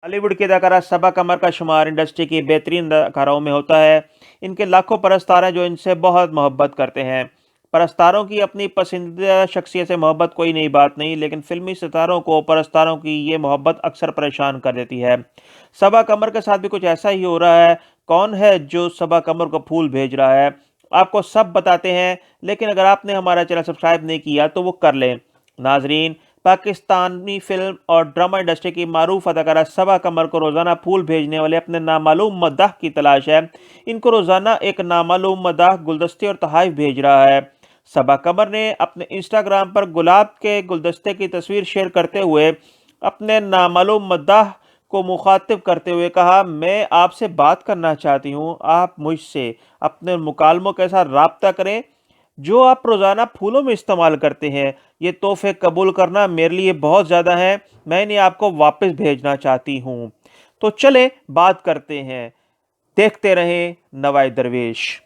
बॉलीवुड की अदाकारा सबा कमर का शुमार इंडस्ट्री की बेहतरीन अदाकाराओं में होता है। इनके लाखों परस्तार हैं जो इनसे बहुत मोहब्बत करते हैं। परस्तारों की अपनी पसंदीदा शख्सियत से मोहब्बत कोई नई बात नहीं, लेकिन फिल्मी सितारों को परस्तारों की ये मोहब्बत अक्सर परेशान कर देती है। सबा कमर के साथ भी कुछ ऐसा ही हो रहा है। कौन है जो सबा कमर को फूल भेज रहा है, आपको सब बताते हैं, लेकिन अगर आपने हमारा चैनल सब्सक्राइब नहीं किया तो वो कर लें। नाजरीन, पाकिस्तानी फिल्म और ड्रामा इंडस्ट्री की मारूफ अदाकारा सबा कमर को रोज़ाना फूल भेजने वाले अपने नामालूम मद्दाह की तलाश है। इनको रोज़ाना एक नामालूम मद्दाह गुलदस्ते और तोहफ़े भेज रहा है। सबा कमर ने अपने इंस्टाग्राम पर गुलाब के गुलदस्ते की तस्वीर शेयर करते हुए अपने नामालूम मद्दाह को मुखातिब करते हुए कहा, मैं आपसे बात करना चाहती हूँ, आप मुझसे अपने मुकालमों के साथ राब्ता करें जो आप रोज़ाना फूलों में इस्तेमाल करते हैं। ये तोहफ़े कबूल करना मेरे लिए बहुत ज़्यादा है, मैं इन्हें आपको वापस भेजना चाहती हूँ। तो चलें बात करते हैं। देखते रहें नवाए दरवेश।